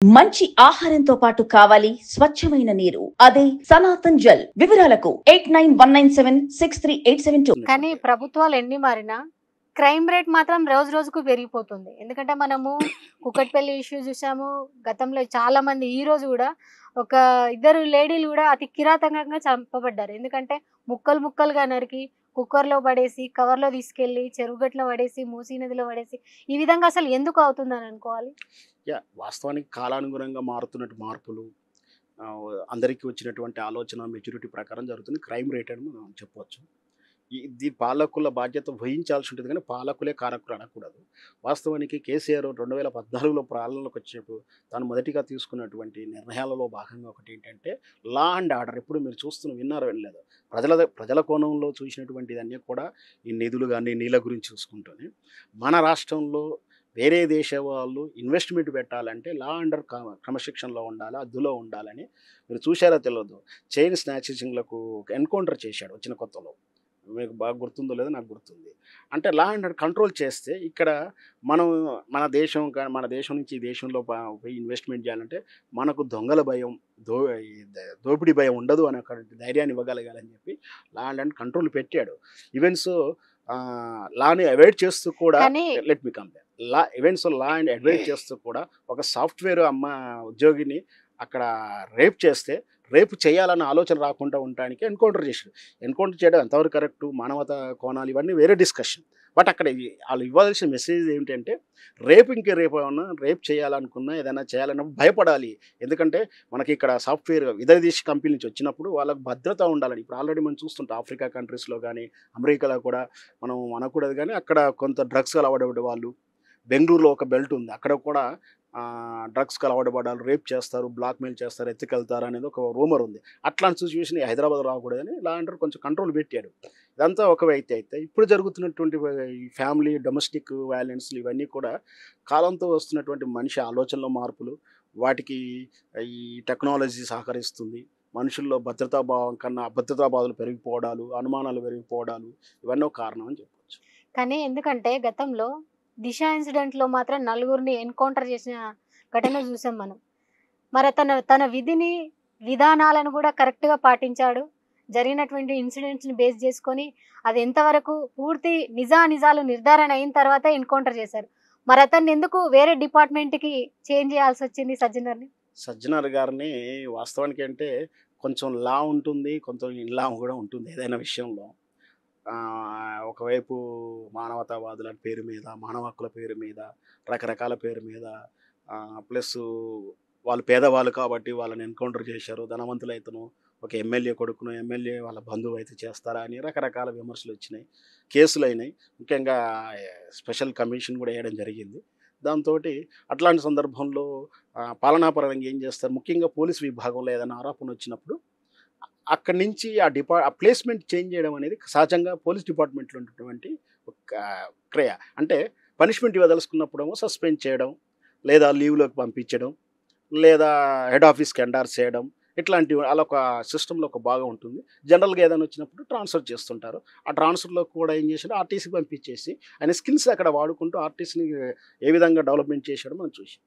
మంచి ఆహారంతో పాటు కావాలి స్వచ్ఛమైన నీరు. అదే సనాతన్ జల్. వివరాలకు 8919763872. కానీ ప్రభుత్వాలు ఎన్ని మారినా క్రైమ్ రేట్ మాత్రం రోజు రోజుకు పెరిగిపోతుంది. ఎందుకంటే మనము కుకట్పల్లి ఇష్యూ చూసాము. గతంలో చాలా మంది ఈ రోజు కూడా ఒక ఇద్దరు లేడీలు కూడా అతి కిరాతకంగా చంపబడ్డారు. ఎందుకంటే ముక్కలు ముక్కలుగా నరికి కుక్కర్లో పడేసి కవర్లో తీసుకెళ్ళి చెరువుగట్లో పడేసి మూసీ నదిలో పడేసి ఈ విధంగా అసలు ఎందుకు అవుతుందని అనుకోవాలి. వాస్తవానికి కాలానుగుణంగా మారుతున్నట్టు మార్పులు అందరికీ వచ్చినటువంటి ఆలోచన మెచ్యూరిటీ ప్రకారం జరుగుతుంది క్రైమ్ రేట్ అని మనం చెప్పవచ్చు. ఇది పాలకుల బాధ్యత వహించాల్సి ఉంటుంది కానీ పాలకులే కారకులు అనకూడదు. వాస్తవానికి కేసీఆర్ 2014లో పాలనలోకి వచ్చినప్పుడు తాను మొదటిగా తీసుకున్నటువంటి నిర్ణయాలలో భాగంగా ఒకటి ఏంటంటే లా అండ్ ఆర్డర్. ఎప్పుడు మీరు విన్నారో వెళ్ళలేదు, ప్రజల కోణంలో చూసినటువంటిదన్నీ కూడా ఈ నిధులు కానీ నీళ్ళ గురించి చూసుకుంటూనే మన రాష్ట్రంలో వేరే దేశ వాళ్ళు ఇన్వెస్ట్మెంట్ పెట్టాలంటే లా అండర్ క్రమశిక్షణలో ఉండాలి, అద్దులో ఉండాలని మీరు చూశారో తెలియదు. చైన్ స్నాచింగ్లకు ఎన్కౌంటర్ చేశాడు వచ్చిన కొత్తలో. మీకు బాగా గుర్తుందో లేదో నాకు గుర్తుంది. అంటే లా అండ్ కంట్రోల్ చేస్తే ఇక్కడ మనం మన దేశం నుంచి ఈ దేశంలో పోయి ఇన్వెస్ట్మెంట్ చేయాలంటే మనకు దొంగల భయం, దోపిడీ భయం ఉండదు అనే ఒక ధైర్యాన్ని ఇవ్వగలగాలని చెప్పి లా అండ్ కంట్రోల్ పెట్టాడు. ఈవెంట్స్ లాని అవాయిడ్ చేస్తూ కూడా let me compare law and avoid చేస్తూ కూడా ఒక సాఫ్ట్వేర్ ఉద్యోగిని అక్కడ రేప్ చేస్తే రేపు చేయాలన్న ఆలోచన రాకుండా ఉండడానికి ఎన్కౌంటర్ చేశాడు. ఎన్కౌంటర్ చేయడం ఎంతవరకు కరెక్టు, మానవత కోణాలు ఇవన్నీ వేరే డిస్కషన్. బట్ అక్కడ వాళ్ళు ఇవ్వాల్సిన మెసేజ్ ఏమిటంటే రేపు ఏమన్నా రేపు చేయాలనుకున్నా ఏదైనా చేయాలన్నప్పుడు భయపడాలి. ఎందుకంటే మనకి ఇక్కడ సాఫ్ట్వేర్ విదేశీ కంపెనీ నుంచి వచ్చినప్పుడు వాళ్ళకు భద్రత ఉండాలని. ఇప్పుడు ఆల్రెడీ మనం చూస్తుంటాం ఆఫ్రికా కంట్రీస్లో కానీ అమెరికాలో కూడా మనం అనకూడదు కానీ అక్కడ కొంత డ్రగ్స్ అలవాటు వాళ్ళు. బెంగళూరులో ఒక బెల్ట్ ఉంది, అక్కడ కూడా డ్రగ్స్కి అలవాటు పడాలి, రేప్ చేస్తారు, బ్లాక్మెయిల్ చేస్తారు, ఎత్తుకెళ్తారు అనేది ఒక రూమర్ ఉంది. అట్లాంటి సిచ్యువేషన్ హైదరాబాద్ రాకూడదని లా అండ్ కొంచెం కంట్రోల్ పెట్టాడు. ఇదంతా ఒక వ్యక్తి అయితే ఇప్పుడు జరుగుతున్నటువంటి ఈ ఫ్యామిలీ డొమెస్టిక్ వైలెన్స్లు ఇవన్నీ కూడా కాలంతో వస్తున్నటువంటి మనిషి ఆలోచనలో మార్పులు, వాటికి ఈ టెక్నాలజీ సహకరిస్తుంది. మనుషుల్లో భద్రతాభావం కన్నా అభద్రతాభావాలు పెరిగిపోవడాలు, అనుమానాలు పెరిగిపోవడాలు ఇవన్నీ ఒక కారణం అని చెప్పవచ్చు. కానీ ఎందుకంటే గతంలో దిశ ఇన్సిడెంట్లో మాత్రం నలుగురిని ఎన్కౌంటర్ చేసిన ఘటన చూసాం మనం. మరి తన విధిని విధానాలను కూడా కరెక్ట్గా పాటించాడు. జరిగినటువంటి ఇన్సిడెంట్స్ని బేస్ చేసుకొని అది ఎంతవరకు పూర్తి నిజాలు నిర్ధారణ అయిన తర్వాత ఎన్కౌంటర్ చేశారు. మరి అతన్ని ఎందుకు వేరే డిపార్ట్మెంట్కి చేంజ్ చేయాల్సి వచ్చింది సజ్జనర్ గారిని? వాస్తవానికి అంటే కొంచెం లా ఉంటుంది, కొంచెం ఇన్లా కూడా ఉంటుంది ఏదైనా విషయంలో. ఒకవైపు మానవతావాదుల పేరు మీద, మానవ హక్కుల పేరు మీద, రకరకాల పేరు మీద, ప్లస్ వాళ్ళు పేదవాళ్ళు కాబట్టి వాళ్ళని ఎన్కౌంటర్ చేశారు. ధనవంతులైతేను ఒక ఎమ్మెల్యే కొడుకును ఎమ్మెల్యే వాళ్ళ బంధువు అయితే చేస్తారా అని రకరకాల విమర్శలు వచ్చినాయి, కేసులు అయినాయి. ముఖ్యంగా స్పెషల్ కమిషన్ కూడా వేయడం జరిగింది. దాంతో అట్లాంటి సందర్భంలో పాలనాపరంగా ఏం చేస్తారు, ముఖ్యంగా పోలీస్ విభాగంలో ఏదైనా ఆరోపణ వచ్చినప్పుడు అక్కడి నుంచి ఆ ప్లేస్మెంట్ చేంజ్ చేయడం అనేది సహజంగా పోలీస్ డిపార్ట్మెంట్లో ఉన్నటువంటి ఒక క్రియ. అంటే పనిష్మెంట్ ఇవ్వదలుచుకున్నప్పుడేమో సస్పెండ్ చేయడం, లేదా లీవ్లోకి పంపించడం, లేదా హెడ్ ఆఫీస్కి ఎండార్స్ చేయడం, ఇట్లాంటివి అలా ఒక సిస్టంలో ఒక భాగం ఉంటుంది. జనరల్గా ఏదైనా వచ్చినప్పుడు ట్రాన్స్ఫర్ చేస్తుంటారు. ఆ ట్రాన్స్ఫర్లో కూడా ఏం చేశాడు, ఆర్టీసీకి పంపించేసి ఆయన స్కిల్స్ అక్కడ వాడుకుంటూ ఆర్టీసీని ఏ విధంగా డెవలప్మెంట్ చేశాడో మనం చూసాం.